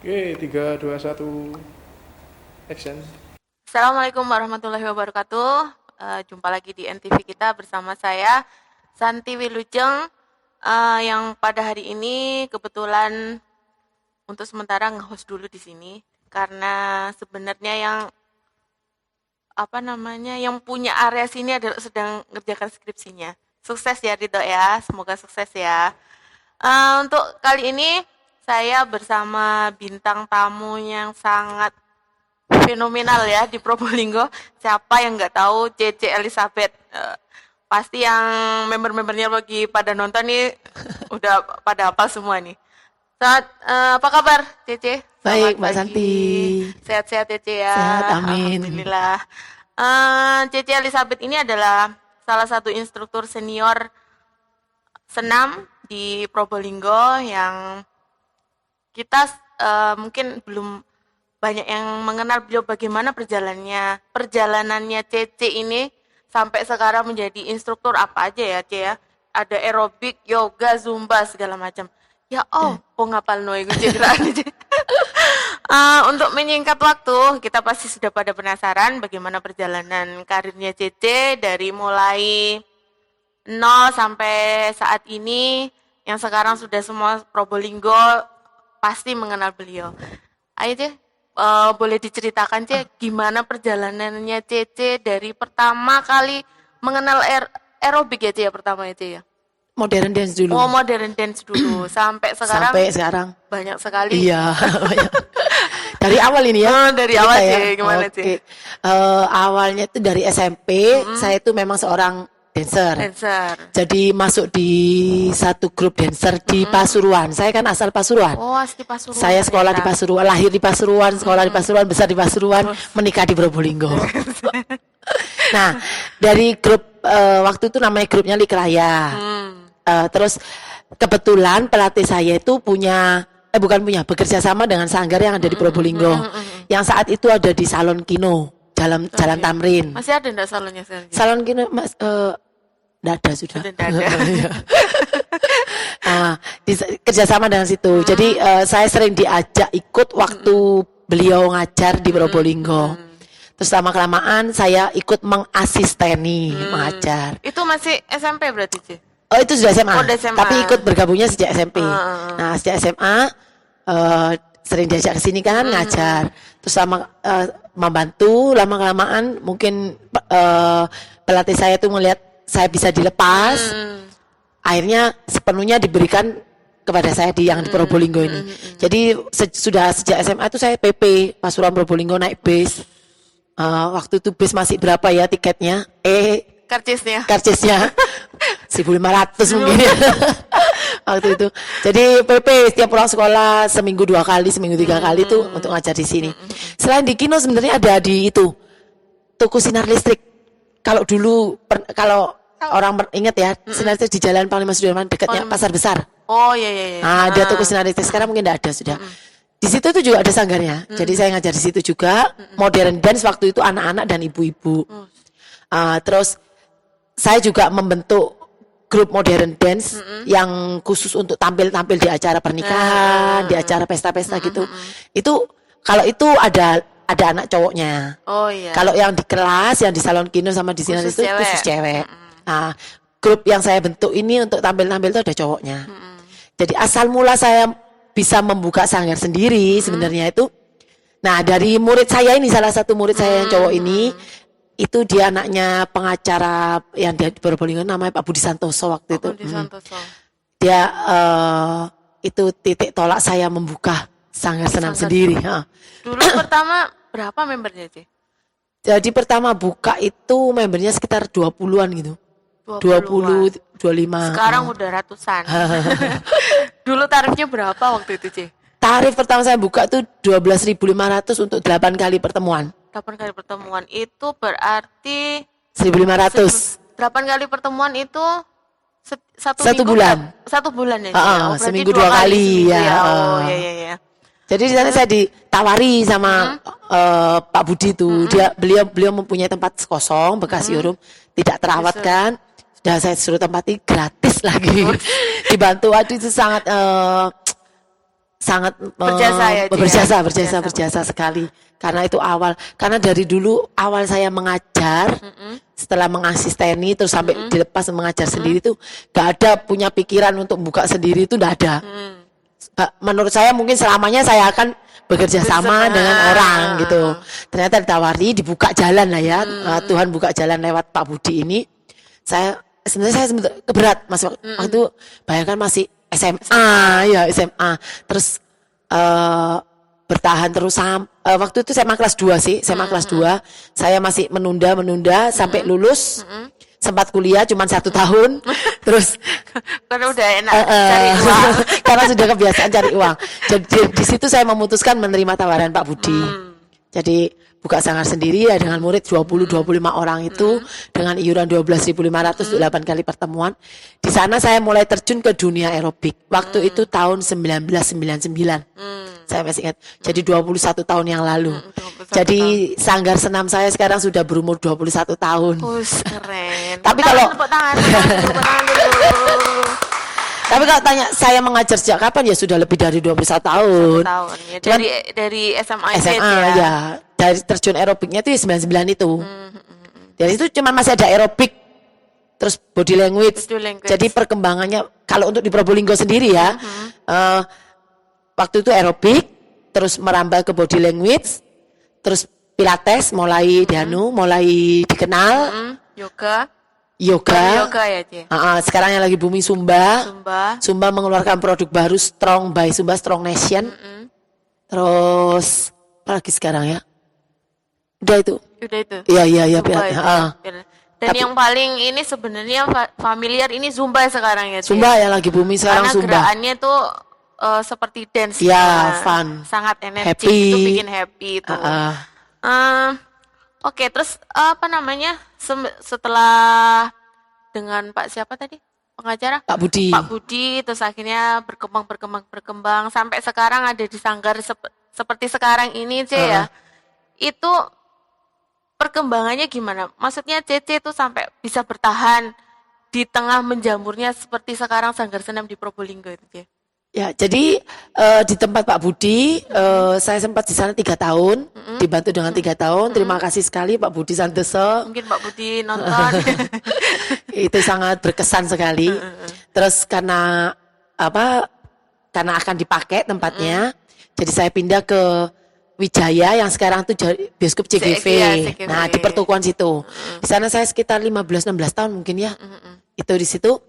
Oke, 3, 2, 1, action. Assalamualaikum warahmatullahi wabarakatuh. Jumpa lagi di NTV kita bersama saya Santi Wilujeng, yang pada hari ini kebetulan untuk sementara nge-host dulu di sini karena sebenarnya yang punya area sini adalah sedang ngerjakan skripsinya. Sukses ya Ridho ya, semoga sukses ya. Untuk kali ini saya bersama bintang tamu yang sangat fenomenal ya di Probolinggo. Siapa yang nggak tahu Cece Elizabeth? Pasti yang member-membernya lagi pada nonton nih udah pada hafal semua nih. Apa kabar Cece? Baik, Mbak Santi. Sehat-sehat Cece ya. Sehat, amin. Alhamdulillah. Cece Elizabeth ini adalah salah satu instruktur senior senam di Probolinggo yang kita mungkin belum banyak yang mengenal beliau, bagaimana perjalanannya Cece ini sampai sekarang menjadi instruktur apa aja ya Ce ya. Ada aerobik, yoga, zumba segala macam. Ya ngapal no iku cerita. Untuk menyingkat waktu, kita pasti sudah pada penasaran bagaimana perjalanan karirnya Cece dari mulai nol sampai saat ini, yang sekarang sudah semua Probolinggo pasti mengenal beliau. Ayo Ce, boleh diceritakan Ce, gimana perjalanannya Cece dari pertama kali mengenal aerobik ya Ce ya, pertama itu ya? Modern dance dulu. Oh, modern dance dulu. Sampai sekarang banyak sekali. Iya, banyak. Dari awal ini ya. Dari awal sih, gimana sih? Awalnya itu dari SMP, saya itu memang seorang dancer. Jadi masuk di satu grup dancer di Pasuruan. Saya kan asal Pasuruan. Oh, asli Pasuruan. Saya sekolah di Pasuruan, lahir di Pasuruan, sekolah di Pasuruan, besar di Pasuruan, menikah di Probolinggo. Nah, dari grup waktu itu namanya grupnya Likraya. Terus kebetulan pelatih saya itu bekerja sama dengan sanggar yang ada di Probolinggo. Yang saat itu ada di Salon Kino, Jalan Tamrin. Masih ada enggak salonnya sekarang? Salon Kino enggak ada sudah. Kerjasama dengan situ. Jadi saya sering diajak ikut waktu beliau ngajar di Probolinggo. Terus lama-kelamaan saya ikut mengasisteni mengajar. Itu masih SMP berarti Ce? Oh, itu sudah SMA. SMA. Tapi ikut bergabungnya sejak SMP. Nah, sejak SMA sering diajak ke sini kan ngajar. Terus membantu lama-kelamaan mungkin pelatih saya tuh melihat saya bisa dilepas. Akhirnya sepenuhnya diberikan kepada saya yang di Probolinggo ini. Jadi sudah sejak SMA itu saya PP Pasuruan Probolinggo naik bis. Waktu itu bis masih berapa ya tiketnya? Karcisnya 1.500 mungkin waktu itu. Jadi PP setiap pulang sekolah seminggu 2 kali, seminggu 3 kali itu untuk ngajar di sini. Selain di Kino sebenarnya ada di itu toko sinar listrik. Kalau dulu kalau orang ingat ya, sinar listrik di Jalan Panglima Sudirman dekatnya Pasar Besar. Oh iya. Ada toko sinar listrik, sekarang mungkin tidak ada sudah. Di situ tuh juga ada sanggarnya. Jadi saya ngajar di situ juga. Modern dance waktu itu anak-anak dan ibu-ibu. Terus saya juga membentuk grup modern dance yang khusus untuk tampil-tampil di acara pernikahan, di acara pesta-pesta gitu. Itu kalau itu ada anak cowoknya. Oh iya. Kalau yang di kelas, yang di Salon Kino sama di sini itu khusus cewek. Nah, grup yang saya bentuk ini untuk tampil-tampil itu ada cowoknya. Jadi asal mula saya bisa membuka sanggar sendiri sebenarnya itu. Nah, dari murid saya ini, salah satu murid saya yang cowok ini, itu dia anaknya pengacara yang di Probolinggo namanya Pak Budi Santoso waktu itu. Dia itu titik tolak saya membuka sanggar senam sendiri. Dulu pertama berapa membernya Ce? Jadi pertama buka itu membernya sekitar 20-an gitu. 20, 25. Sekarang udah ratusan. Dulu tarifnya berapa waktu itu Ce? Tarif pertama saya buka tuh 12.500 untuk 8 kali pertemuan. 8 kali pertemuan itu berarti 1.500. 8 kali pertemuan itu satu bulan. Satu bulan ya. Seminggu 2 kali ya. Oh iya. Jadi di sana saya ditawari sama Pak Budi tuh. Beliau mempunyai tempat kosong bekas showroom, tidak terawat kan. Sudah saya suruh tempati gratis lagi. Dibantu. Aduh itu sangat sangat Berjasa ya, Ci, berjasa, ya? berjasa sekali. Karena itu karena dari dulu awal saya mengajar, setelah mengasisteni terus sampai dilepas mengajar sendiri tuh gak ada punya pikiran untuk buka sendiri, itu gak ada. Menurut saya mungkin selamanya saya akan bekerja sama dengan orang gitu. Ternyata ditawari, dibuka jalan lah ya. Tuhan buka jalan lewat Pak Budi ini. Sebenarnya saya keberat Mas waktu itu, bayangkan masih SMA ya, SMA. Terus bertahan terus waktu itu SMA kelas 2 sih, SMA kelas 2. Saya masih menunda sampai lulus. Sempat kuliah cuma 1 tahun. Terus karena udah enak cari uang. Karena sudah kebiasaan cari uang. Jadi di situ saya memutuskan menerima tawaran Pak Budi. Jadi buka sanggar sendiri ya dengan murid 20-25 orang itu dengan iuran 12.500 untuk 8 kali pertemuan. Di sana saya mulai terjun ke dunia aerobik. Waktu itu tahun 1999. Saya masih ingat. Jadi 21 tahun yang lalu. Jadi tahun. sanggar senam saya sekarang sudah berumur 21 tahun. Keren. Tapi kalau tepuk tangan dulu. Tapi kalau tanya saya mengajar sejak kapan, ya sudah lebih dari 21 tahun. 1 tahun ya. Cuman, Dari SMA, SMA ya. Dari terjun aerobiknya itu 99 itu. Dari itu cuma masih ada aerobik, terus body language. Jadi perkembangannya kalau untuk di Probolinggo sendiri ya, waktu itu aerobik, terus merambah ke body language, terus pilates mulai mulai dikenal, yoga ya, Ci. Sekarang yang lagi booming Zumba mengeluarkan produk baru Strong by Zumba, Strong Nation. Terus apa lagi sekarang ya? Udah itu. Iya. Dan yang paling ini sebenarnya familiar ini Zumba sekarang ya, Ci. Zumba yang lagi booming sekarang. Karena Zumba. gerakannya tuh seperti dance. Ya, fun. Sangat energik, happy. itu bikin happy itu. Oke, terus apa namanya? Setelah dengan Pak siapa tadi? Pengacara? Pak Budi. Pak Budi, terus akhirnya berkembang sampai sekarang ada di sanggar seperti sekarang ini, C ya. Itu perkembangannya gimana? Maksudnya CC itu sampai bisa bertahan di tengah menjamurnya seperti sekarang sanggar senam di Probolinggo itu, C. Ya, jadi di tempat Pak Budi, saya sempat di sana 3 tahun, dibantu dengan 3 tahun. Terima kasih sekali Pak Budi Santoso. Mungkin Pak Budi nonton. Itu sangat berkesan sekali. Terus karena akan dipakai tempatnya, jadi saya pindah ke Wijaya yang sekarang tuh bioskop CGV. Nah, di pertukuan situ. Di sana saya sekitar 15-16 tahun mungkin ya. Itu di situ.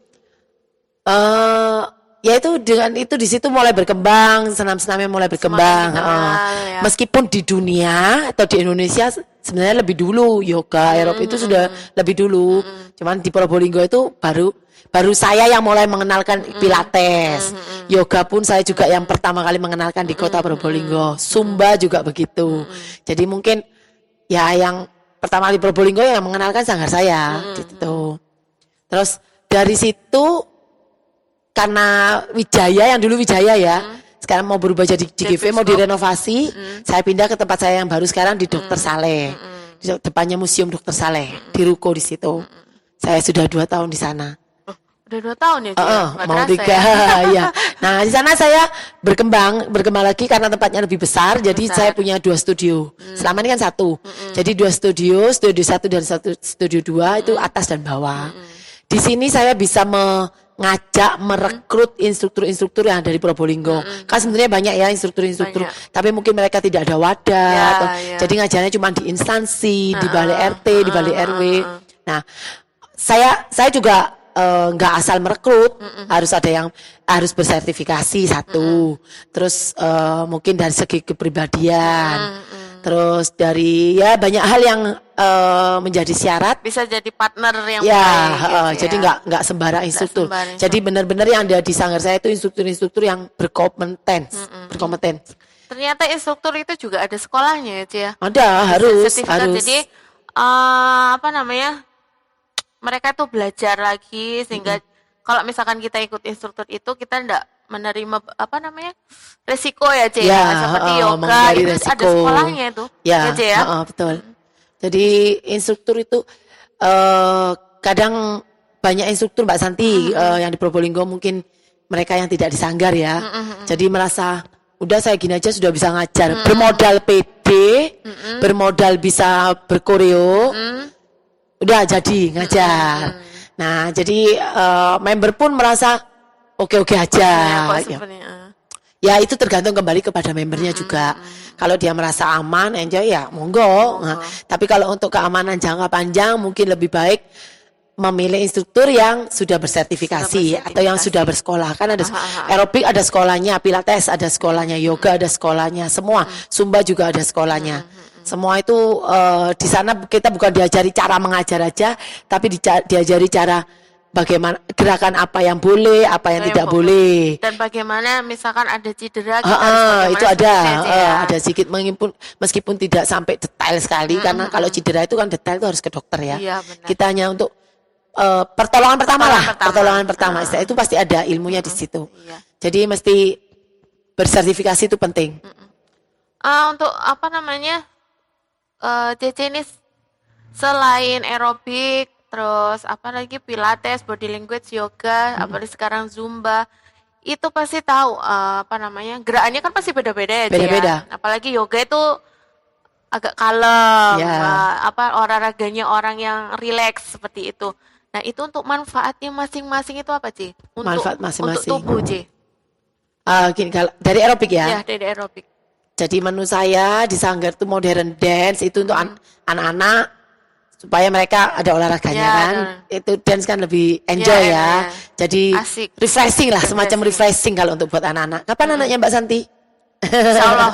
Ya itu dengan itu di situ mulai berkembang, senam-senamnya mulai berkembang. Ya. Meskipun di dunia atau di Indonesia sebenarnya lebih dulu yoga aerobik itu sudah lebih dulu. Cuman di Probolinggo itu baru saya yang mulai mengenalkan pilates. Yoga pun saya juga yang pertama kali mengenalkan di kota Probolinggo. Zumba juga begitu. Jadi mungkin ya yang pertama kali Probolinggo yang mengenalkan sanggar saya gitu. Terus dari situ karena Wijaya yang dulu Wijaya ya, sekarang mau berubah jadi JGV, mau direnovasi, saya pindah ke tempat saya yang baru sekarang di Dr. Saleh, di depannya Museum Dr. Saleh, di Ruko di situ. Saya sudah 2 tahun di sana. Udah 2 tahun ya, mau 3 ya. Nah di sana saya berkembang lagi karena tempatnya lebih besar, jadi saya punya 2 studio. Selama ini kan 1, jadi 2 studio 1 dan studio 2 itu atas dan bawah. Di sini saya bisa merekrut instruktur-instruktur yang dari Probolinggo. Kan sebenarnya banyak ya instruktur-instruktur, tapi mungkin mereka tidak ada wadah, jadi ngajarnya cuma di instansi, di balai RT, di balai RW. Nah, saya juga nggak asal merekrut, harus ada yang harus bersertifikasi 1. Terus mungkin dari segi kepribadian. Terus dari ya banyak hal yang menjadi syarat, bisa jadi partner yang ya, baik gitu jadi nggak sembarang instruktur. Jadi benar-benar yang ada di sanggar saya itu instruktur-instruktur yang berkompeten. Ternyata instruktur itu juga ada sekolahnya ya, Ci ya. Ada, harus. Jadi mereka tuh belajar lagi sehingga kalau misalkan kita ikut instruktur itu kita enggak menerima resiko ya, C ya, seperti yoga itu resiko. Ada sekolahnya itu ya, C ya. Betul. Jadi instruktur itu kadang banyak instruktur Mbak Santi yang di Probolinggo mungkin mereka yang tidak disanggar ya. Jadi merasa udah saya gini aja sudah bisa ngajar. Bermodal PD, bermodal bisa berkoreo, udah jadi ngajar. Nah, jadi member pun merasa oke-oke aja. Ya itu tergantung kembali kepada membernya juga. Kalau dia merasa aman, enjoy ya monggo. Nah, tapi kalau untuk keamanan jangka panjang mungkin lebih baik memilih instruktur yang sudah bersertifikasi atau yang sudah bersekolah. Kan ada aerobik ada sekolahnya, pilates ada sekolahnya, yoga ada sekolahnya, semua. Zumba juga ada sekolahnya. Semua itu di sana kita bukan diajari cara mengajar aja, tapi diajari cara bagaimana gerakan apa yang boleh, apa yang tidak boleh. Dan bagaimana misalkan ada cedera itu ada ada sedikit meskipun tidak sampai detail sekali karena kalau cedera itu kan detail itu harus ke dokter ya. Iya, kita hanya untuk pertolongan pertama lah. Pertolongan pertama itu pasti ada ilmunya di situ. Iya. Jadi mesti bersertifikasi itu penting. Untuk apa namanya? Cece ini selain aerobik, terus apa lagi pilates, body language, yoga, apalagi sekarang zumba, itu pasti tahu apa namanya gerakannya kan pasti beda-beda ya. Beda-beda. Apalagi yoga itu agak kalem, apa olahraganya orang yang rileks seperti itu. Nah itu untuk manfaatnya masing-masing itu apa Ci? Manfaat masing-masing. Untuk tubuh Ci. Gini kalau dari aerobik ya. Ya dari aerobik. Jadi menu saya di Sanggar itu modern dance itu untuk anak-anak supaya mereka ada olahraganya kan. Itu dance kan lebih enjoy ya. Jadi asik. Refreshing lah, semacam refreshing kalau untuk buat anak-anak. Kapan anaknya Mbak Santi? Insyaallah.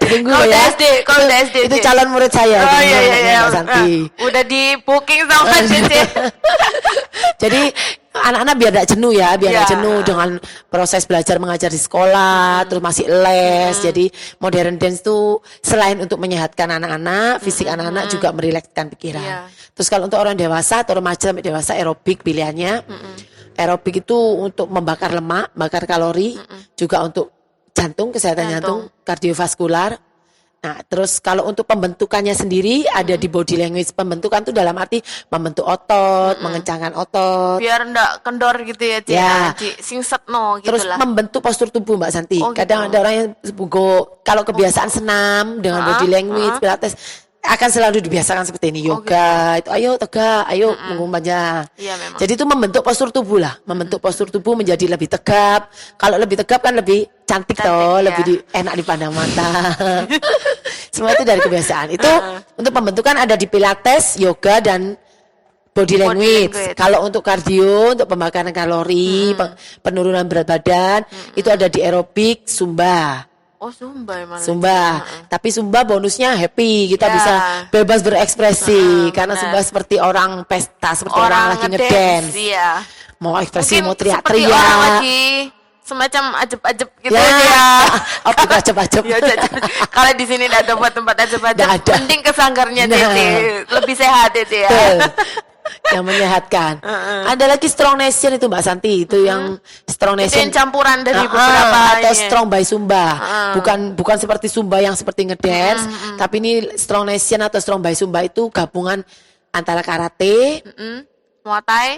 Ditunggu kalau ya. Kalau SD. Itu calon murid saya. Iya. Mbak Santi. Udah di booking sama Cici. Jadi anak-anak biar tidak jenuh ya, biar tidak jenuh dengan proses belajar mengajar di sekolah, terus masih les. Jadi modern dance itu selain untuk menyehatkan anak-anak, fisik anak-anak juga merilekskan pikiran. Terus kalau untuk orang dewasa atau remaja sampai dewasa aerobik pilihannya. Aerobik itu untuk membakar lemak, bakar kalori, juga untuk jantung, kesehatan jantung, kardiovaskular. Nah, terus kalau untuk pembentukannya sendiri ada di body language. Pembentukan itu dalam arti membentuk otot, mengencangkan otot. Biar enggak kendor gitu ya, Ci. Singset no gitu. Terus lah. membentuk postur tubuh Mbak Santi. Kadang gitu. ada orang yang kalau kebiasaan senam dengan body language, pilates akan selalu dibiasakan seperti ini. Yoga, itu ayo tegak, ayo mengumpulnya. Iya, memang. Jadi itu membentuk postur tubuh lah. Membentuk postur tubuh menjadi lebih tegap. Kalau lebih tegap kan lebih cantik toh, lebih enak dipandang mata. Semua itu dari kebiasaan. Itu untuk pembentukan ada di pilates, yoga dan body language. Kalau untuk kardio, untuk pembakaran kalori, penurunan berat badan, itu ada di aerobik, zumba. Oh, zumba ya malah. Zumba. Tapi zumba bonusnya happy. Kita bisa bebas berekspresi karena zumba seperti orang pesta, seperti orang lagi ngedance. Iya. Mau ekspresi, mungkin mau seperti teriak-teriak. orang lagi semacam ajeb-ajeb gitu Ya. ya. Oh, bukan ajeb-ajeb. Ya, kalau di sini enggak ada buat tempat ajeb-ajeb, Nggak ada. mending ke sanggarnya Nah. Tete. Lebih sehat itu ya. Betul. Yang menyehatkan. Ada lagi strong nation itu Mbak Santi, itu yang strong Itu nation yang campuran dari beberapa atau strong by Zumba. Bukan seperti Zumba yang seperti ngedance, tapi ini strong nation atau strong by Zumba itu gabungan antara karate,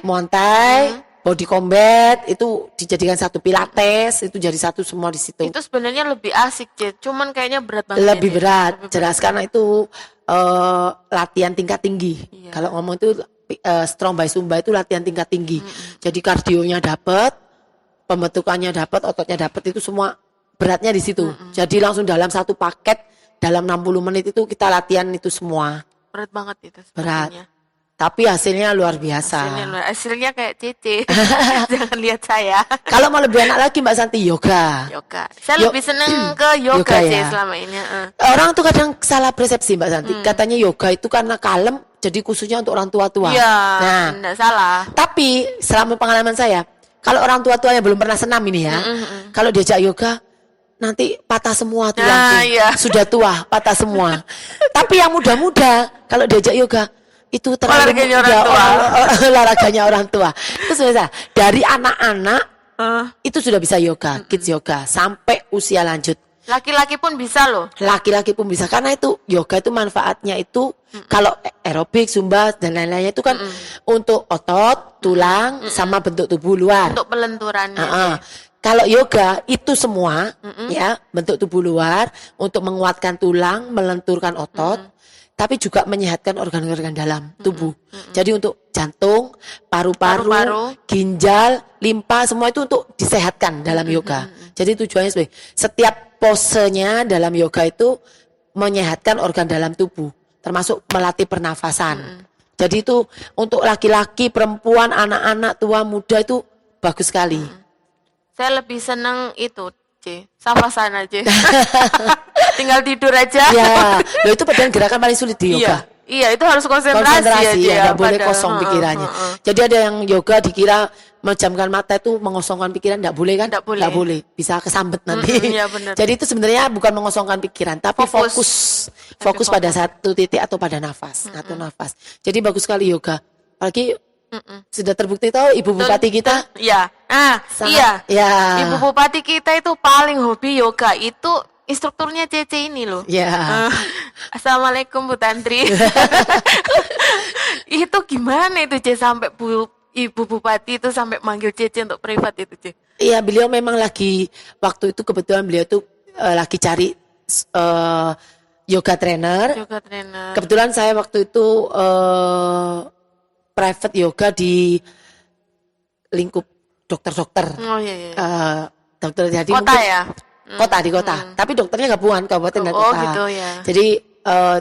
Muay Thai, body combat, itu dijadikan satu pilates, itu jadi satu semua di situ. Itu sebenarnya lebih asik, Cid. Cuman kayaknya berat banget. Lebih berat, jelas karena itu latihan tingkat tinggi. Kalau ngomong itu strong by Zumba itu latihan tingkat tinggi. Jadi kardionya dapat, pembentukannya dapat, ototnya dapat, itu semua beratnya di situ. Jadi langsung dalam satu paket dalam 60 menit itu kita latihan itu semua. Berat banget itu Berat. sebenarnya. Tapi hasilnya luar biasa. Hasilnya kayak Cici. Jangan lihat saya. Kalau mau lebih enak lagi Mbak Santi, yoga. Saya lebih seneng ke yoga sih selama ini. Orang tuh kadang salah persepsi Mbak Santi. Katanya yoga itu karena kalem, jadi khususnya untuk orang tua-tua. Iya, nah, enggak salah. Tapi selama pengalaman saya, kalau orang tua-tua yang belum pernah senam ini ya, kalau diajak yoga, nanti patah semua tulang. Sudah tua, patah semua. Tapi yang muda-muda, kalau diajak yoga, itu terlalu olahraganya orang tua. Itu sudah dari anak-anak itu sudah bisa yoga, kids yoga sampai usia lanjut. Laki-laki pun bisa loh. Laki-laki pun bisa, karena itu yoga itu manfaatnya itu kalau aerobik, zumba dan lain-lainnya itu kan untuk otot, tulang sama bentuk tubuh luar. Untuk pelenturannya. Kalau yoga itu semua ya, bentuk tubuh luar untuk menguatkan tulang, melenturkan otot, tapi juga menyehatkan organ-organ dalam tubuh. Jadi untuk jantung, paru-paru, ginjal, limpa, semua itu untuk disehatkan dalam yoga. Jadi tujuannya sebagai setiap posenya dalam yoga itu menyehatkan organ dalam tubuh, termasuk melatih pernafasan. Jadi itu untuk laki-laki, perempuan, anak-anak, tua, muda itu bagus sekali. Saya lebih seneng itu, savasana, tinggal tidur aja. Ya, loh itu padahal gerakan paling sulit di yoga. Iya, itu harus konsentrasi ya, nggak boleh kosong pikirannya. Jadi ada yang yoga dikira menjamkan mata itu mengosongkan pikiran, nggak boleh kan? Nggak boleh. Nggak boleh, bisa kesambet nanti. Iya, benar. Jadi itu sebenarnya bukan mengosongkan pikiran, tapi fokus pada satu titik atau pada nafas, atau nafas. Jadi bagus sekali yoga. Apalagi sudah terbukti tahu Ibu Bupati kita. Iya. Sangat, ya. Ibu Bupati kita itu paling hobi yoga itu. Instrukturnya Cece ini loh. Ya. Assalamualaikum Bu Tantri. Itu gimana itu sampai Ibu Bupati itu sampai manggil Cece untuk privat itu, Ce? Iya, beliau memang lagi waktu itu kebetulan beliau tuh lagi cari yoga trainer. Yoga trainer. Kebetulan saya waktu itu private yoga di lingkup dokter-dokter. Oh iya. Dokter jadi Kota mungkin, ya? Kota di kota. Tapi dokternya gabungan kabupaten dan kota. Oh gitu ya. Jadi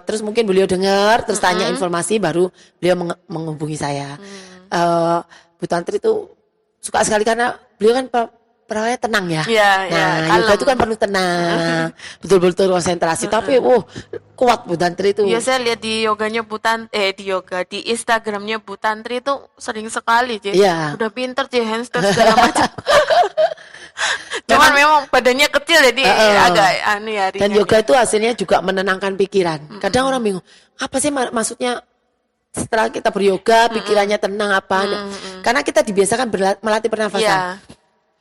terus mungkin beliau dengar, terus tanya informasi, baru beliau menghubungi saya. Bu Tantri itu suka sekali karena beliau kan perannya tenang ya. Nah, yoga itu kan perlu tenang, betul-betul konsentrasi. Tapi, kuat Bu Tantri itu. Iya, saya lihat di yoganya di Instagramnya Bu Tantri itu sering sekali, Ce. Iya. Udah pinter, Ce, handstand segala macam. Cuman memang badannya kecil jadi agak aneh ya. Dan yoga itu hasilnya juga menenangkan pikiran. Kadang orang bingung, apa sih maksudnya setelah kita beryoga pikirannya tenang apa? Karena kita dibiasakan melatih pernafasan.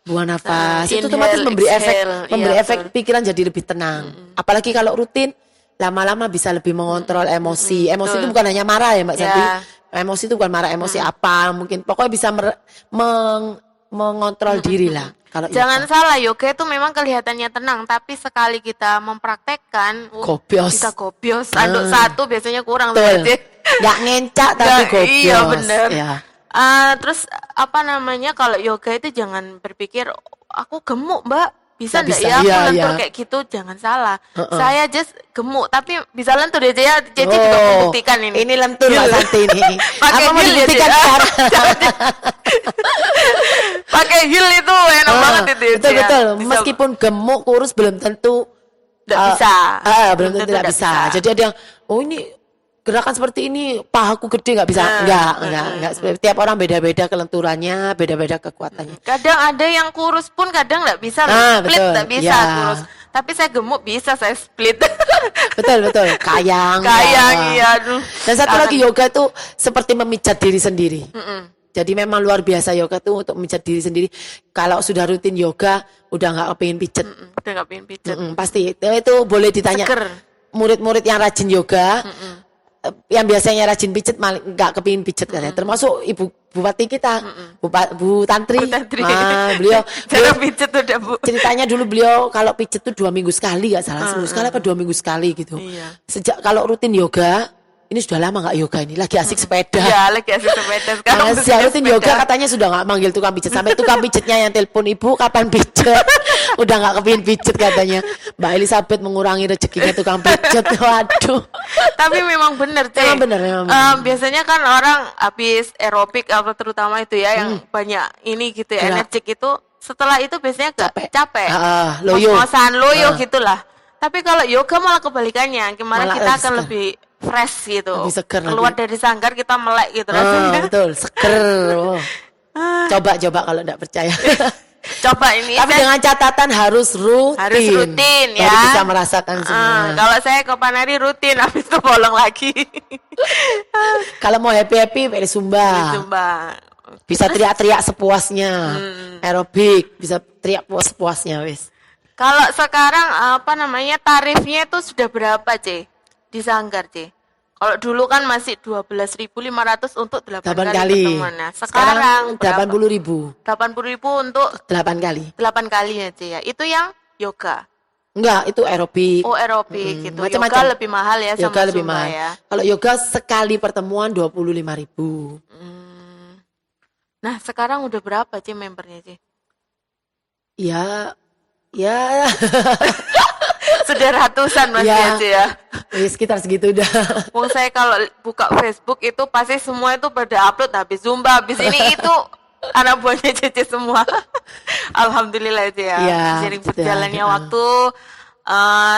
Buang nafas, itu otomatis memberi efek pikiran jadi lebih tenang. Apalagi kalau rutin, lama-lama bisa lebih mengontrol emosi. Emosi itu bukan hanya marah ya Mbak Santi. Emosi itu bukan marah, emosi apa? Mungkin pokoknya bisa mengontrol diri lah. Kalau jangan salah, yoga itu memang kelihatannya tenang, tapi sekali kita mempraktekkan, bisa gobios. Anduk satu biasanya kurang. Nggak ngencak tapi gobios. Iya benar. Ya. Terus kalau yoga itu jangan berpikir aku gemuk Mbak, bisa nggak ya aku lentur kayak gitu, jangan salah. Saya just gemuk tapi bisa lentur ya, Cece juga membuktikan ini. Ini lentur Mbak Santi ini. Pakai mau heel dibuktikan sekarang. Pakai heel itu enak banget itu. Betul. Meskipun gemuk kurus belum tentu bisa. Belum tentu tidak bisa. Jadi ada yang ini gerakan seperti ini pahaku gede nggak bisa. Enggak. Tiap orang beda-beda kelenturannya, beda-beda kekuatannya. Kadang ada yang kurus pun kadang nggak bisa split, nggak bisa kurus. Tapi saya gemuk bisa saya split. betul. Kayang. Iya. Dan satu lagi yoga itu seperti memijat diri sendiri. Jadi memang luar biasa yoga tuh untuk memijat diri sendiri. Kalau sudah rutin yoga, udah nggak kepingin pijet. Udah nggak kepingin pijet. Pasti itu boleh ditanya. Murid-murid yang rajin yoga. Yang biasanya rajin pijet malah nggak kepingin pijet katanya. Termasuk Ibu Bupati kita, Bu Tantri. Beliau pijet udah Bu. Ceritanya dulu beliau kalau pijet tuh 2 minggu sekali nggak salah, 1 sekali apa 2 minggu sekali gitu. Iya. Sejak kalau rutin yoga, ini sudah lama nggak yoga ini, lagi asik sepeda. Iya, lagi asik sepeda sekarang. Sejak rutin yoga katanya sudah nggak manggil tukang pijet, sampai tukang pijetnya yang telepon Ibu kapan pijet. Udah nggak kepingin pijet katanya. Mbak Elizabeth mengurangi rezekinya tukang pijet. Waduh. Tapi memang benar, Cek. Memang benar. Biasanya kan orang habis aerobik atau terutama itu ya yang banyak ini gitu ya, energik itu setelah itu biasanya capek. Loyo gitulah. Tapi kalau yoga malah kebalikannya. Gimana kita akan lebih fresh gitu. Lebih seger keluar dari sanggar kita melek gitu rasanya. Betul, seger. Coba kalau enggak percaya. Coba ini. Tapi dengan catatan harus rutin ya. Baru bisa merasakan semua. Kalau saya ke Panari rutin, habis itu bolong lagi. Kalau mau happy pilih Zumba. Bisa teriak-teriak sepuasnya. Aerobik bisa teriak sepuasnya wis. Kalau sekarang tarifnya itu sudah berapa, C? Di Sanggar, C? Kalau dulu kan masih 12.500 untuk 8 8 kali kali. pertemuan. Nah, sekarang 80.000. 80.000 untuk 8 kali. 8 kali ya, C ya. Itu yang yoga. Enggak, itu aerobik. Oh, aerobik gitu. Macam-macam. Yoga lebih mahal ya Yoga sama lebih Zumba mahal. ya. Kalau yoga sekali pertemuan 25.000. Nah, sekarang udah berapa, C, membernya, C? Ya Sudah ratusan Mas Ya. ya, C ya. ya sekitar segitu udah. Wong saya kalau buka Facebook itu pasti semua itu pada upload habis Zumba, habis ini itu anak buahnya Cece semua. Alhamdulillah itu ya. Ya, Seiring betul. berjalannya waktu,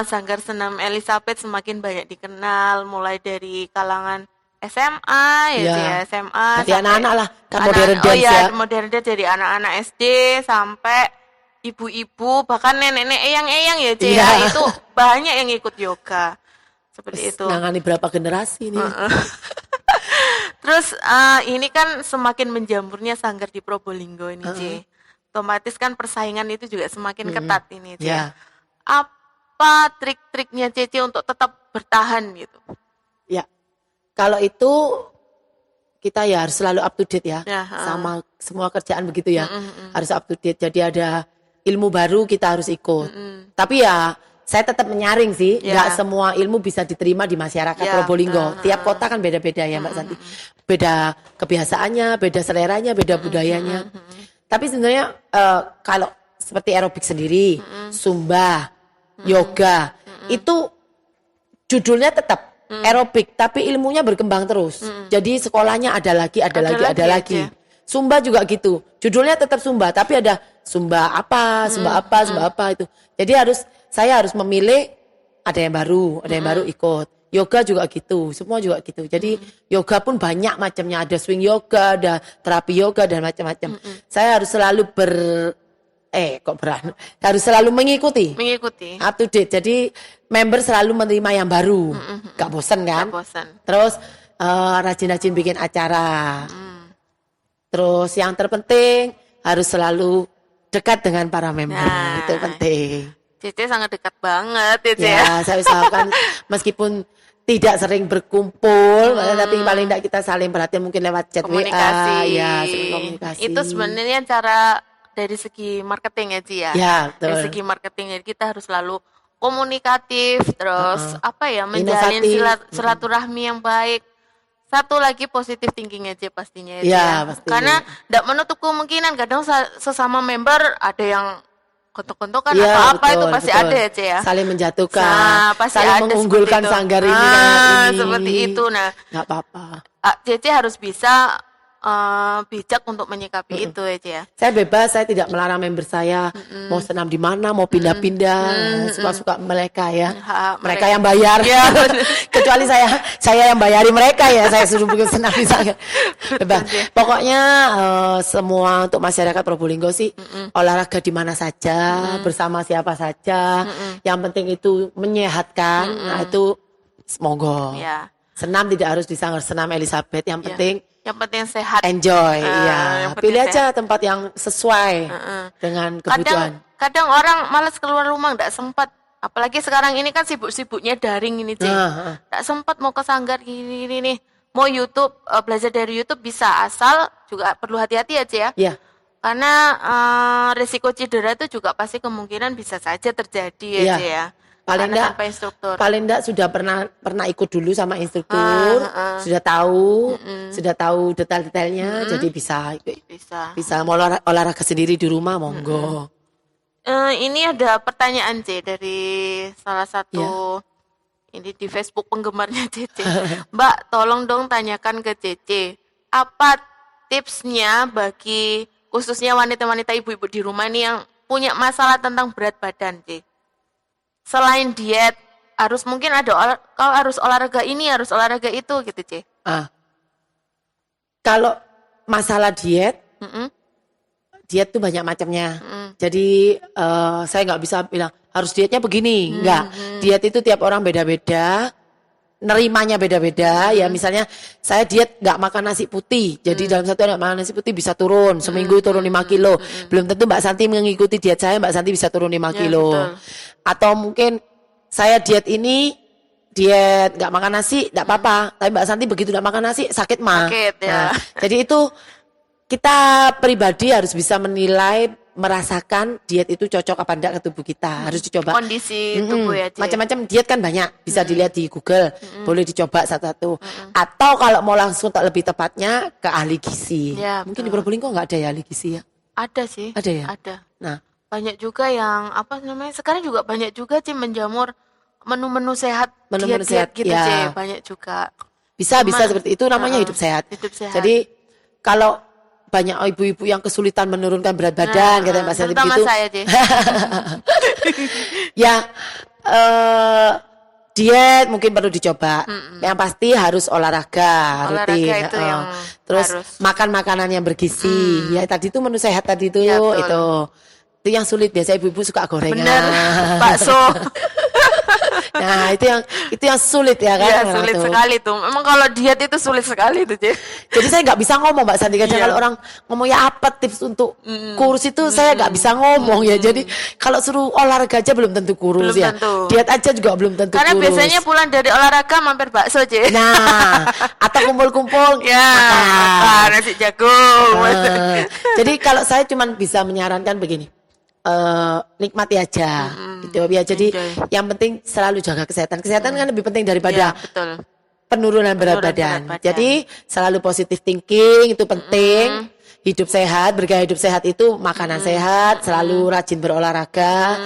Sanggar Senam Elizabeth semakin banyak dikenal, mulai dari kalangan SMA Ya. ya, SMA Berarti sampai anak-anak lah, kan anak-anak- modern dance ya. modern dance dari anak-anak SD sampai ibu-ibu, bahkan nenek-nenek eyang-eyang ya, C ya. Iya. Itu banyak yang ikut yoga. Seperti itu. Nangani berapa generasi nih. Terus ini kan semakin menjamurnya sanggar di Probolinggo ini, C. Otomatis kan persaingan itu juga semakin ketat ini, C. Ya. Apa trik-triknya Cece untuk tetap bertahan gitu? Ya. Kalau itu kita ya harus selalu up to date ya. Ya, Sama semua kerjaan begitu ya. Harus up to date. Jadi ada ilmu baru kita harus ikut. Tapi ya saya tetap menyaring sih, Ya. nggak semua ilmu bisa diterima di masyarakat Ya, Probolinggo. Tiap kota kan beda-beda ya Mbak Santi. Beda kebiasaannya, beda seleranya, beda budayanya. Tapi sebenarnya kalau seperti aerobik sendiri, Zumba, yoga, itu judulnya tetap aerobik, tapi ilmunya berkembang terus. Jadi sekolahnya ada lagi. aja. Zumba juga gitu. Judulnya tetap Zumba, tapi ada Zumba apa itu. Jadi saya harus memilih, ada yang baru ikut. Yoga juga gitu, semua juga gitu. Jadi yoga pun banyak macamnya, ada swing yoga, ada terapi yoga dan macam-macam. Saya harus selalu harus selalu mengikuti. Up to date. Jadi member selalu menerima yang baru. Gak bosan kan? Nggak bosan. Terus rajin-rajin bikin acara. Terus yang terpenting harus selalu dekat dengan para member. Nah. Itu penting. Cece sangat dekat banget ya, Ce. Ya, saya usahakan meskipun tidak sering berkumpul, tapi paling tidak kita saling perhatian mungkin lewat chat Komunikasi. WA, ya, sering komunikasi. Itu sebenarnya cara dari segi marketing ya, Ci ya. Ya, Dari betul. segi marketing ya, kita harus selalu komunikatif, terus menjalin Inovatif. silaturahmi yang baik. Satu lagi positif thinking aja pastinya ya, Ci Ya, ya. pasti. Karena tidak menutup kemungkinan kadang sesama member ada yang kontok-kontokan Iya, atau apa itu betul, pasti betul. ada ya, Ci ya. Saling menjatuhkan, Nah, pasti saling ada mengunggulkan seperti itu. sanggar ini dengan ini. Seperti itu. Nah, Nggak apa-apa. Cece harus bisa bijak untuk menyikapi itu ya, Ci ya. Saya bebas, saya tidak melarang member saya mau senam di mana, mau pindah-pindah, suka-suka mereka ya. Hak Mereka yang bayar. Ya, Kecuali saya yang bayari mereka ya, saya suruh bikin senam di sana. Bebas. Pokoknya semua untuk masyarakat Probolinggo sih olahraga di mana saja, bersama siapa saja. Yang penting itu menyehatkan. Nah, itu semoga. Ya. Senam tidak harus di Sanggar Senam Elizabeth, yang penting Yang penting sehat. enjoy, yang ya. penting Pilih aja tempat yang sesuai dengan kebutuhan. Kadang orang malas keluar rumah, nggak sempat. Apalagi sekarang ini kan sibuk-sibuknya daring ini, Ci. Nggak sempat mau ke sanggar gini nih. Mau YouTube, belajar dari YouTube bisa, asal juga perlu hati-hati ya, Ci ya. Ya, Karena risiko cedera itu juga pasti kemungkinan bisa saja terjadi ya, Iya. Ci ya. paling Karena enggak tanpa instruktur. paling enggak sudah pernah ikut dulu sama instruktur, sudah tahu detail-detailnya, jadi bisa mau olahraga sendiri di rumah, monggo. Ini ada pertanyaan, C, dari salah satu ini di Facebook penggemarnya Cece. Mbak, tolong dong tanyakan ke Cece, apa tipsnya bagi khususnya wanita-wanita ibu-ibu di rumah nih yang punya masalah tentang berat badan, C. Selain diet, mungkin ada kau harus olahraga ini, harus olahraga itu gitu, C. Kalau masalah diet, diet tuh banyak macamnya. Jadi saya nggak bisa bilang harus dietnya begini, enggak. Diet itu tiap orang beda-beda. nerimanya beda-beda. Ya misalnya saya diet nggak makan nasi putih, jadi dalam satu hari nggak makan nasi putih bisa turun seminggu turun 5 kilo. Belum tentu Mbak Santi mengikuti diet saya, Mbak Santi bisa turun 5 kilo. betul. Atau mungkin saya diet nggak makan nasi nggak apa-apa, tapi Mbak Santi begitu nggak makan nasi sakit mah. Sakit, ya. Jadi itu kita pribadi harus bisa menilai, merasakan diet itu cocok apa enggak ke tubuh kita. Harus dicoba. Kondisi tubuh ya, Ci. Macam-macam diet kan banyak, bisa dilihat di Google, boleh dicoba satu-satu. Atau kalau mau langsung tak lebih tepatnya ke ahli gizi. Ya, Mungkin di betul. Probolinggo nggak ada ya ahli gizi ya? Ada sih. Ada ya? Ada. Nah, Banyak juga yang apa namanya? Sekarang juga banyak juga Ci menjamur menu-menu sehat, Menu-menu diet-diet sehat, gitu ya. Ci. Banyak juga. bisa Cuman, seperti itu namanya hidup sehat. hidup sehat. Jadi kalau banyak ibu-ibu yang kesulitan menurunkan berat badan, kata Mbak Santi terutama begitu. saya, Ci. Ya diet mungkin perlu dicoba. Yang pasti harus olahraga Olahraga rutin. itu yang Terus harus. makan makanan yang bergizi. Ya tadi itu menu sehat tadi itu Ya, betul. itu yang sulit biasa ibu-ibu suka gorengan. Bener, bakso. Nah, itu yang sulit ya kan. Iya, orang sulit tuh. sekali tuh. Memang kalau diet itu sulit sekali tuh, Ci. Jadi saya nggak bisa ngomong Mbak Santi kadang Iya. kalau orang ngomong ya apa tips untuk kurus itu saya nggak bisa ngomong ya. Jadi kalau suruh olahraga aja belum tentu kurus Belum ya. tentu. Diet aja juga belum tentu Karena kurus. biasanya pulang dari olahraga mampir bakso, Ci. Nah, atau kumpul-kumpul Ya, makan. nasi jagung. Jadi kalau saya cuma bisa menyarankan begini. Nikmati aja gitu ya. Jadi Enjoy. yang penting selalu jaga kesehatan. Kesehatan kan lebih penting Ya, daripada betul. penurunan berat Penurunan badan. berat badan. Jadi selalu positive thinking itu penting. Hidup sehat, bergaya hidup sehat itu makanan sehat, selalu rajin berolahraga,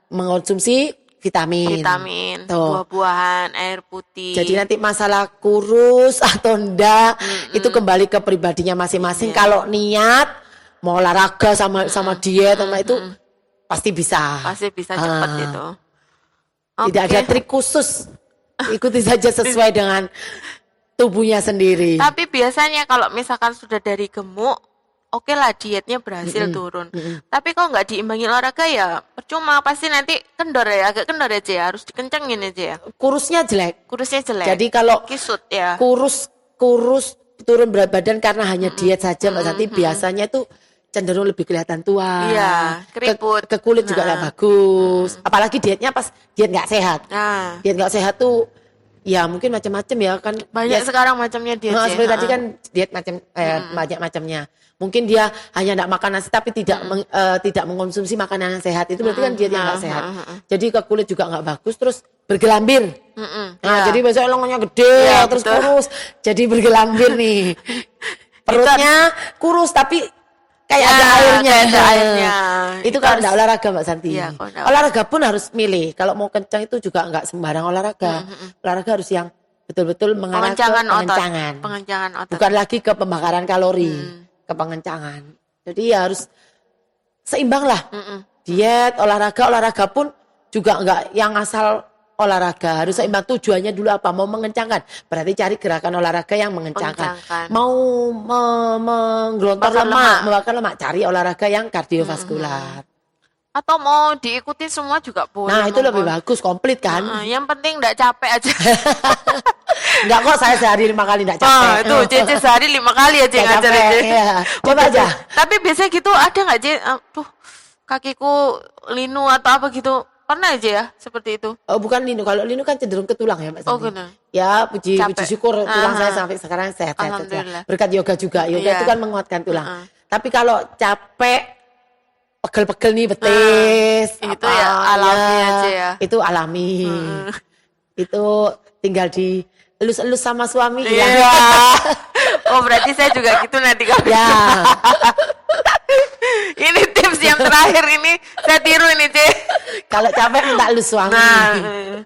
mengonsumsi vitamin. Vitamin, Tuh. buah-buahan, air putih. Jadi nanti masalah kurus atau enggak itu kembali ke pribadinya masing-masing. Iya. Kalau niat mau olahraga sama diet sama itu pasti bisa. pasti bisa cepat Ah. gitu. Tidak Oke. ada trik khusus. Ikuti saja sesuai dengan tubuhnya sendiri. Tapi biasanya kalau misalkan sudah dari gemuk, oke lah dietnya berhasil turun. Tapi kalau nggak diimbangi olahraga ya percuma, pasti nanti kendor ya, agak kendor aja ya, harus dikencengin aja ya. Kurusnya jelek. Kurusnya jelek. Jadi kalau kisut ya. kurus turun berat badan karena hanya diet saja Mbak Santi biasanya tuh cenderung lebih kelihatan tua. Iya, keriput. Ke kulit juga nggak bagus. Apalagi dietnya pas diet nggak sehat. Nah, Diet nggak sehat tuh ya mungkin macam-macam ya kan. banyak Ya, sekarang macamnya diet. Ya. seperti tadi kan diet banyak macamnya. Mungkin dia hanya tidak makan nasi tapi tidak mengkonsumsi makanan yang sehat. Itu berarti kan diet yang nggak sehat. Jadi ke kulit juga nggak bagus, terus bergelambir. Nah, jadi biasanya lengannya gede, Iya, terus betul. kurus. Jadi bergelambir nih. Perutnya kurus tapi kayak Ya, ada airnya. kayak ada airnya. Itu Itu kalau harus- nggak olahraga Mbak Santi. Iya, kalau nggak Olahraga pun harus milih. Kalau mau kencang itu juga nggak sembarang olahraga. Olahraga harus yang betul-betul mengarah ke pengencangan otot. pengencangan. Pengencangan otot. Bukan lagi ke pembakaran kalori, ke pengencangan. Jadi ya harus seimbang lah. Diet, olahraga pun juga enggak yang asal olahraga. Harus seimbang, tujuannya dulu apa? Mau mengencangkan. Berarti cari gerakan olahraga yang mengencangkan. Mengencangkan. Mau menggelontor Bakar lemak. membakar lemak, cari olahraga yang kardiovaskular. Atau mau diikuti semua juga boleh. Nah, itu lebih monggo. bagus, komplit kan? Yang penting enggak capek aja. Enggak kok saya sehari 5 kali enggak capek. Oh, itu Cece sehari 5 kali aja Nggak ngajarin capek, Cece. iya. Coba aja. Tapi biasanya gitu ada nggak Cece? Tuh kakiku linu atau apa gitu. Pernah aja ya seperti itu. Oh, bukan linu. Kalau linu kan cenderung ke tulang ya, Mbak Santi. Oh, benar. Ya, puji Capek. syukur tulang Aha. saya sampai sekarang sehat. Alhamdulillah. Berkat yoga juga. Yoga Iya. itu kan menguatkan tulang. Tapi kalau capek, pegel-pegel nih betis. Itu ya alami aja ya. Itu alami. Itu tinggal di elus-elus sama suami. Iya. Ya. Oh, berarti saya juga gitu nanti kalau. Ya. Ini tips yang terakhir ini saya tiru ini, Ce. Kalau capek minta elus suami. Nah,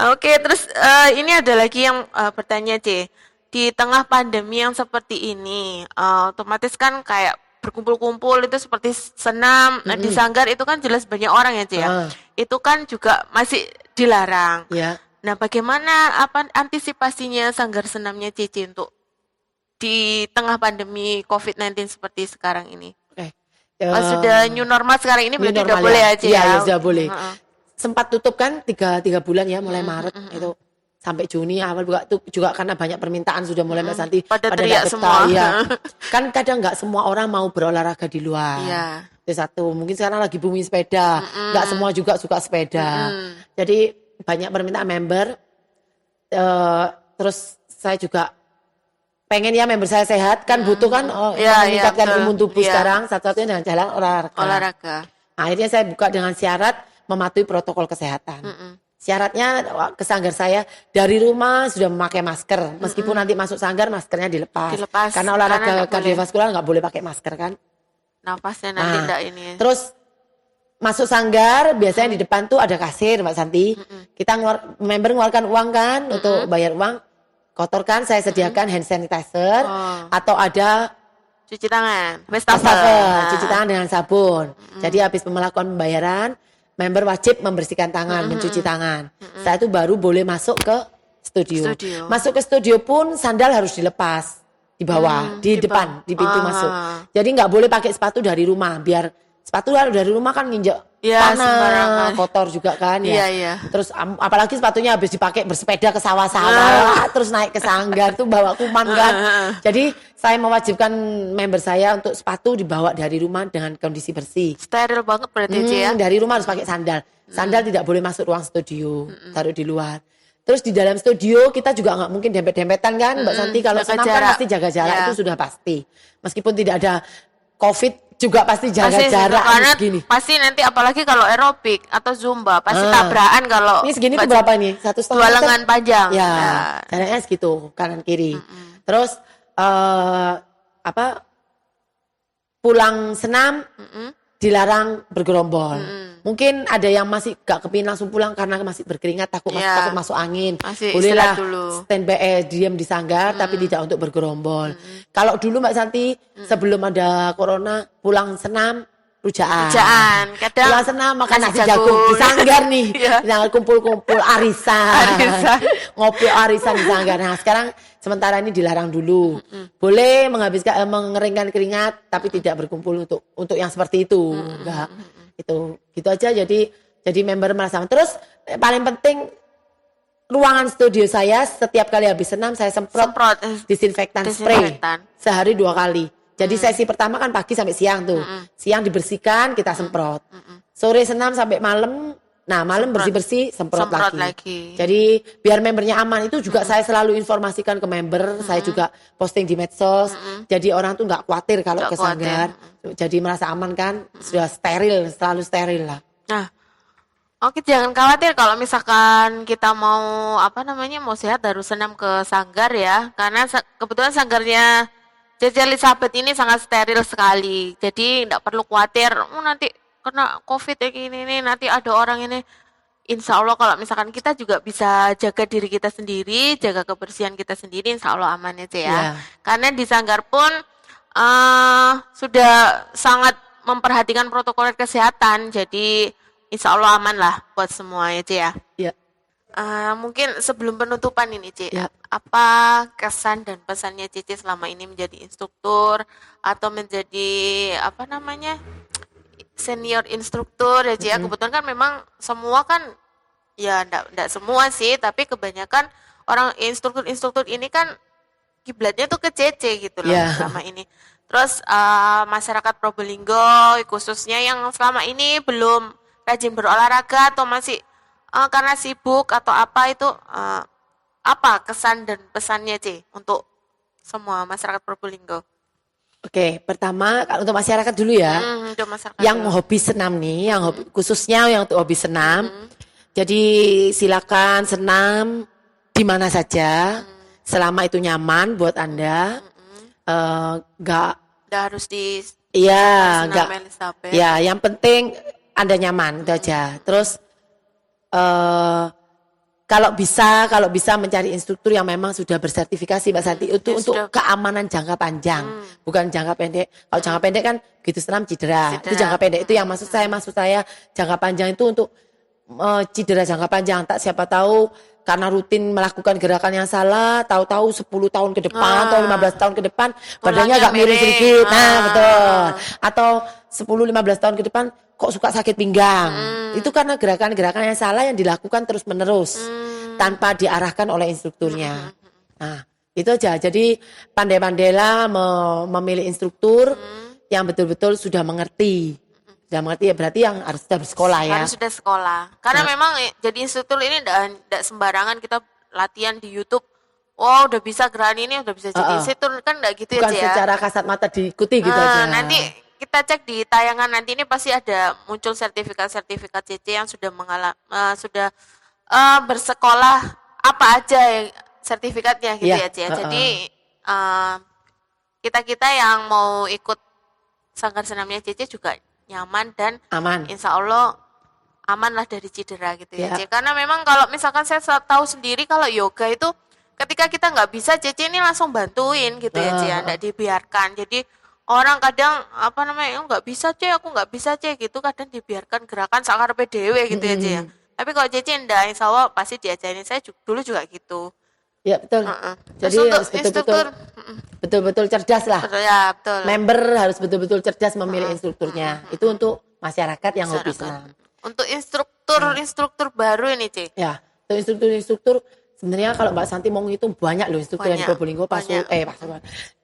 oke, terus ini ada lagi yang bertanya, C. Di tengah pandemi yang seperti ini, otomatis kan kayak berkumpul-kumpul itu seperti senam, di sanggar itu kan jelas banyak orang ya, C ya. Itu kan juga masih dilarang. Ya. Nah, bagaimana antisipasinya sanggar senamnya Cici untuk di tengah pandemi COVID-19 seperti sekarang ini? Oke. Sudah new normal sekarang ini New berarti udah normal boleh ya? aja Iya, ya? ya sudah boleh. Heeh. Sempat tutup kan tiga bulan ya mulai Maret itu sampai Juni awal buka itu juga karena banyak permintaan sudah mulai Mbak Santi Pada nggak teriak betah, semua. ya. Kan kadang nggak semua orang mau berolahraga di luar. Iya. Itu satu. Mungkin sekarang lagi booming sepeda, nggak semua juga suka sepeda. Jadi banyak permintaan member. Terus saya juga pengen ya member saya sehat, kan butuh kan Iya, meningkatkan betul. imun tubuh Iya. sekarang satu-satunya dengan jalan Olahraga. Akhirnya saya buka dengan syarat mematuhi protokol kesehatan. Syaratnya ke sanggar saya dari rumah sudah memakai masker, meskipun nanti masuk sanggar maskernya dilepas. Dilepas, Karena karena olahraga nggak kardiovaskular nggak boleh pakai masker kan. Napasnya nanti enggak ini. Terus masuk sanggar biasanya di depan tuh ada kasir Mbak Santi. Kita member ngeluarkan uang kan untuk bayar uang. Kotor kan saya sediakan hand sanitizer atau ada Cuci tangan. wastafel, cuci tangan dengan sabun. Jadi habis melakukan pembayaran, member wajib membersihkan tangan, mencuci tangan. Setelah itu baru boleh masuk ke studio. Masuk ke studio pun sandal harus dilepas di bawah, di depan, di pintu masuk. Jadi nggak boleh pakai sepatu dari rumah, biar sepatu dari rumah kan nginjek Ya, tanah, sembarangan. kotor juga kan ya. Iya. Terus apalagi sepatunya habis dipakai bersepeda ke sawah-sawah, terus naik ke sanggar tuh bawa kuman kan. Jadi saya mewajibkan member saya untuk sepatu dibawa dari rumah dengan kondisi bersih. Steril banget berarti Ci, ya. Dari rumah harus pakai sandal. Sandal tidak boleh masuk ruang studio, taruh di luar. Terus di dalam studio kita juga nggak mungkin dempet-dempetan kan, Mbak Santi. Kalau Jaga senam kan jarak. pasti jaga jarak, Ya. itu sudah pasti. Meskipun tidak ada COVID juga pasti jaga Pasti jarak karena segini. pasti nanti apalagi kalau aerobik atau zumba pasti tabrakan kalau Ini segini tuh baca- berapa ini? 1,5 dua meter? lengan panjang. Ya, Ya. jaraknya segitu kanan kiri. Terus pulang senam dilarang bergerombol. Mungkin ada yang masih gak kepingin langsung pulang karena masih berkeringat takut Ya. takut masuk angin. Masih Bolehlah istirahat dulu. standby diam di sanggar tapi tidak untuk bergerombol. Kalau dulu Mbak Santi sebelum ada corona pulang senam rujaan. Rujaan. Kadang Pulang senam makan nasi nasi jagung di jagung. sanggar nih. Iya. Jangan kumpul-kumpul arisan. Arisan. Ngopi arisan di sanggar. Nah, sekarang sementara ini dilarang dulu. Boleh mengeringkan keringat tapi tidak berkumpul untuk yang seperti itu. Enggak. Itu gitu aja jadi member merasa. Terus paling penting ruangan studio saya setiap kali habis senam saya semprot disinfektan spray Disinfektan. sehari 2 kali. Jadi sesi pertama kan pagi sampai siang tuh. Siang dibersihkan kita semprot. Sore senam sampai malam. Nah, malam bersih-bersih semprot lagi. Jadi biar membernya aman itu juga saya selalu informasikan ke member, saya juga posting di medsos. Jadi orang tuh nggak khawatir kalau Nggak ke sanggar. Jadi merasa aman kan, sudah steril, selalu steril lah. Nah, oke jangan khawatir kalau misalkan kita mau mau sehat harus senam ke sanggar ya, karena kebetulan sanggarnya Cici Elizabeth ini sangat steril sekali, jadi tidak perlu khawatir nanti kena COVID ya gini nih, nanti ada orang ini. Insya Allah kalau misalkan kita juga bisa jaga diri kita sendiri, jaga kebersihan kita sendiri, insya Allah aman ya Ci ya. Iya. Karena di sanggar pun sudah sangat memperhatikan protokol kesehatan, jadi insya Allah aman lah buat semua ya Ci ya. Iya. Mungkin sebelum penutupan ini Ci, Ya. apa kesan dan pesannya Cici selama ini menjadi instruktur atau menjadi senior instruktur ya Ci ya. Kebetulan kan memang semua kan ya enggak semua sih, tapi kebanyakan orang instruktur ini kan kiblatnya tuh ke Cici gitu loh Ya. selama ini. Terus masyarakat Probolinggo khususnya yang selama ini belum rajin berolahraga atau masih karena sibuk atau apa itu apa kesan dan pesannya Ci untuk semua masyarakat Probolinggo? Oke, pertama kalau untuk masyarakat dulu ya. Untuk masyarakat Yang dulu. hobi senam nih, khususnya yang untuk hobi senam. Jadi silakan senam di mana saja, selama itu nyaman buat Anda. Nggak, Udah harus di iya, senam nggak, Elizabeth. ya yang penting Anda nyaman itu aja. Terus kalau bisa mencari instruktur yang memang sudah bersertifikasi Mbak Santi itu Ya, untuk sudah. keamanan jangka panjang, bukan jangka pendek. Kalau jangka pendek kan gitu senam cedera. Itu Cedera. jangka pendek itu yang maksud saya jangka panjang itu untuk cedera jangka panjang. Tak siapa tahu karena rutin melakukan gerakan yang salah, tahu-tahu 10 tahun ke depan atau 15 tahun ke depan badannya Tulangnya agak miring miring. sedikit. Nah, betul. Atau 10-15 tahun ke depan kok suka sakit pinggang. Itu karena gerakan-gerakan yang salah yang dilakukan terus-menerus. tanpa diarahkan oleh instrukturnya. Nah, itu aja. Jadi pandai-pandailah memilih instruktur yang betul-betul sudah mengerti. Sudah mengerti ya berarti yang harus sudah bersekolah ya. Harus sudah sekolah. Karena memang jadi instruktur ini tidak sembarangan kita latihan di YouTube. Wow, udah bisa gerakan ini, udah bisa jadi instruktur kan enggak gitu Bukan aja ya. secara kasat mata diikuti gitu aja. Nanti kita cek di tayangan nanti ini pasti ada muncul sertifikat-sertifikat CC yang sudah bersekolah apa aja yang sertifikatnya gitu ya, Cia. Jadi kita yang mau ikut sanggar senamnya CC juga nyaman dan aman. Insya Allah aman lah dari cedera gitu ya, Cia. Karena memang kalau misalkan saya tahu sendiri kalau yoga itu ketika kita nggak bisa, CC ini langsung bantuin gitu ya, Cia. Nggak dibiarkan. Jadi orang kadang nggak bisa, Cia, aku nggak bisa, Cia, gitu. Kadang dibiarkan gerakan sakar PDW gitu ya, Cia. Tapi kalau CC enggak, insya Allah pasti diajarin. Saya dulu juga gitu. Ya betul. Jadi harus betul-betul cerdas lah. Betul, ya, betul. Member harus betul-betul cerdas memilih instrukturnya. Itu untuk masyarakat yang hobi senam. Untuk instruktur baru ini, Ci. Ya, untuk instruktur sebenarnya kalau Mbak Santi mau ngitung banyak loh instruktur yang di Probolinggo,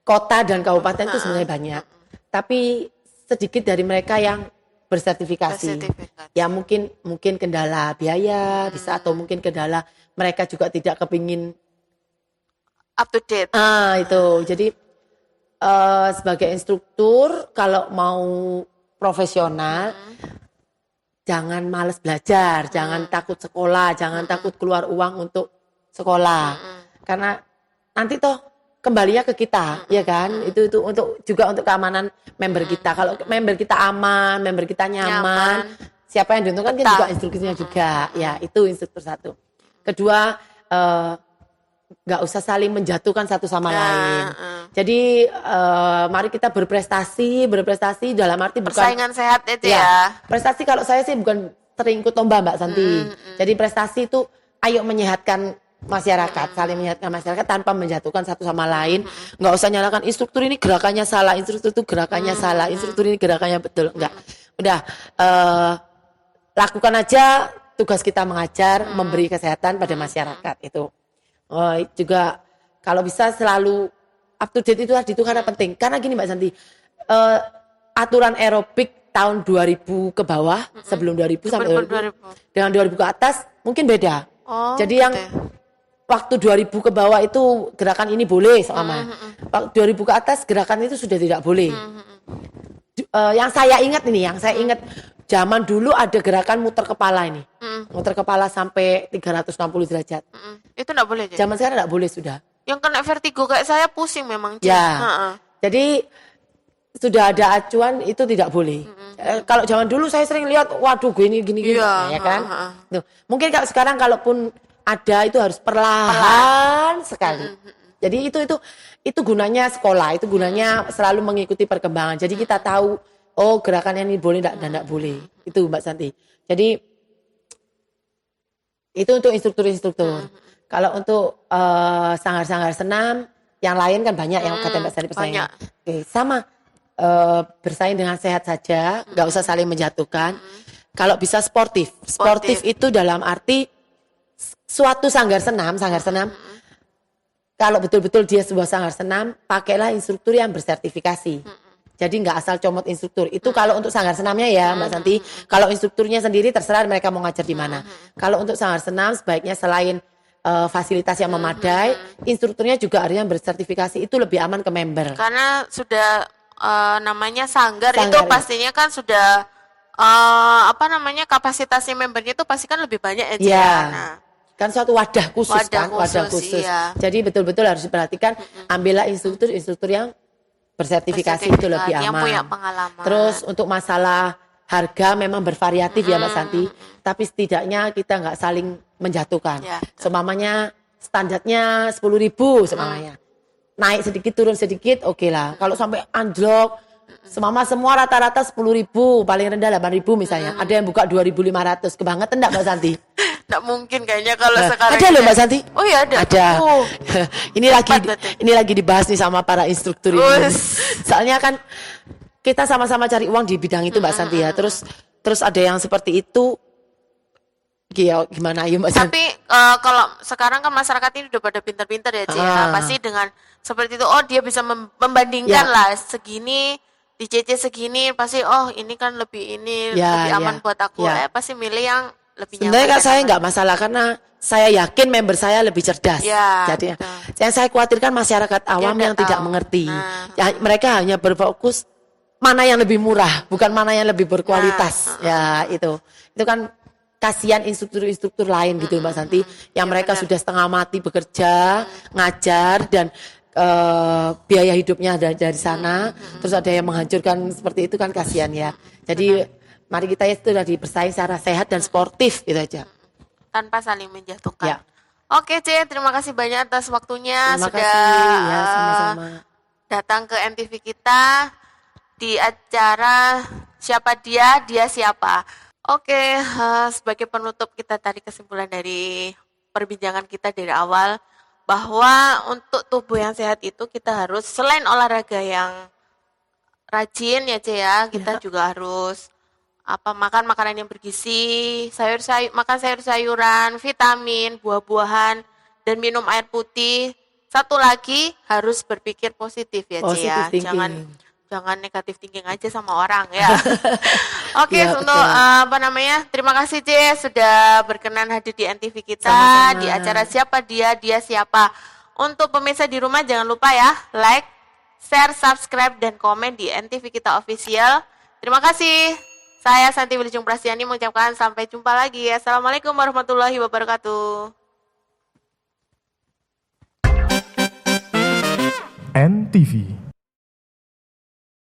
kota dan kabupaten itu sebenarnya banyak. Tapi sedikit dari mereka yang bersertifikasi. Ya mungkin kendala biaya bisa, atau mungkin kendala mereka juga tidak kepingin up to date. Itu. Jadi sebagai instruktur kalau mau profesional jangan malas belajar, jangan takut sekolah, jangan takut keluar uang untuk sekolah. Karena nanti toh kembalinya ke kita, ya kan? Itu untuk keamanan member kita. Kalau member kita aman, member kita nyaman, siapa yang diuntungkan kan juga instrukturnya juga. Ya, itu instruktur satu. Kedua, nggak usah saling menjatuhkan satu sama lain. Jadi mari kita berprestasi dalam arti bukan persaingan sehat itu ya. Prestasi kalau saya sih bukan sering ikut lomba, Mbak Santi. Jadi prestasi itu ayo menyehatkan masyarakat, saling menyehatkan masyarakat tanpa menjatuhkan satu sama lain. Nggak usah nyalakan instruktur ini gerakannya salah, instruktur itu gerakannya salah, instruktur ini gerakannya betul. Enggak. Udah lakukan aja tugas kita mengajar, memberi kesehatan pada masyarakat itu. Juga kalau bisa selalu up to date itu karena penting. Karena gini Mbak Santi, aturan aerobik tahun 2000 ke bawah, sebelum 2000 sampai 2000, dengan 2000 ke atas mungkin beda. Jadi yang waktu 2000 ke bawah itu gerakan ini boleh sama. Waktu 2000 ke atas gerakan itu sudah tidak boleh. Yang saya ingat zaman dulu ada gerakan muter kepala ini. Muter kepala sampai 360 derajat. Itu enggak boleh, Cik? Zaman sekarang enggak boleh sudah. Yang kena vertigo kayak saya pusing memang, Cik. Ya. Jadi sudah ada acuan itu tidak boleh. Kalau zaman dulu saya sering lihat, waduh gini ya kan. Tuh. Mungkin kalau sekarang kalaupun ada itu harus perlahan sekali. Jadi itu gunanya sekolah, itu gunanya selalu mengikuti perkembangan. Jadi kita tahu gerakan ini boleh dan tidak boleh. Itu Mbak Santi. Jadi itu untuk instruktur. Kalau untuk sanggar-sanggar senam yang lain kan banyak yang kata Mbak Santi persaingan. Oke, sama bersaing dengan sehat saja, nggak usah saling menjatuhkan. Kalau bisa sportif itu dalam arti suatu sanggar senam. Kalau betul-betul dia sebuah sanggar senam, pakailah instruktur yang bersertifikasi. Jadi nggak asal comot instruktur. Itu kalau untuk sanggar senamnya ya Mbak Santi. Kalau instrukturnya sendiri terserah mereka mau ngajar di mana. Kalau untuk sanggar senam sebaiknya selain fasilitas yang memadai, instrukturnya juga harusnya bersertifikasi. Itu lebih aman ke member. Karena sudah namanya sanggar itu pastinya kan sudah kapasitasnya membernya itu pasti kan lebih banyak aja. Ya. Nah, Kan suatu wadah khusus. Iya. Jadi betul-betul harus diperhatikan, ambillah instruktur yang bersertifikasi itu lebih aman. Yang punya pengalaman. Terus untuk masalah harga memang bervariatif ya Mbak Santi, tapi setidaknya kita nggak saling menjatuhkan. Ya, Semamanya standarnya 10.000 semamanya. Naik sedikit turun sedikit oke lah. Kalau sampai anjlok semua rata-rata 10.000, paling rendah 8.000 misalnya. Ada yang buka 2.500, kebangetan enggak Mbak Santi? Nggak mungkin kayaknya kalau sekarang. Ada loh Mbak Santi. Oh iya ada. Ini lagi dibahas nih sama para instruktur ini. Soalnya kan kita sama-sama cari uang di bidang itu Mbak Santi ya. Terus ada yang seperti itu Gimana ayo Mbak Jan? Tapi kalau sekarang kan masyarakat ini udah pada pintar-pintar ya, Ci. Pasti dengan seperti itu, oh dia bisa membandingkan lah segini di CC segini, pasti oh ini kan lebih lebih aman buat aku. Pasti milih yang lebih nyaman. Sebenarnya kan saya nggak masalah karena saya yakin member saya lebih cerdas. Jadi yang saya khawatirkan masyarakat awam yang tidak mengerti. Ya, mereka hanya berfokus mana yang lebih murah, bukan mana yang lebih berkualitas. Ya itu kan kasihan instruktur-instruktur lain gitu Mbak Santi, yang mereka sudah setengah mati bekerja, ngajar dan biaya hidupnya dari sana, terus ada yang menghancurkan seperti itu kan kasihan ya. Jadi mari kita itu tadi bersaing secara sehat dan sportif gitu aja. Tanpa saling menjatuhkan. Ya. Oke C, terima kasih banyak atas waktunya Terima sudah kasih, ya, sama-sama. datang ke MTV kita di acara Siapa Dia, Dia Siapa. Oke, sebagai penutup kita tarik kesimpulan dari perbincangan kita dari awal bahwa untuk tubuh yang sehat itu kita harus selain olahraga yang rajin ya C ya, kita juga harus makan makanan yang bergizi, makan sayur-sayuran, vitamin, buah-buahan, dan minum air putih. Satu lagi harus berpikir positif ya C ya, jangan negatif thinking aja sama orang ya. Oke, untuk terima kasih C sudah berkenan hadir di NTV kita. Sama-sama. Di acara Siapa Dia, Dia Siapa. Untuk pemirsa di rumah jangan lupa ya like, share, subscribe, dan komen di NTV kita official. Terima kasih. Saya Santi Wilujeng Prastiani mengucapkan sampai jumpa lagi. Assalamualaikum warahmatullahi wabarakatuh. NTV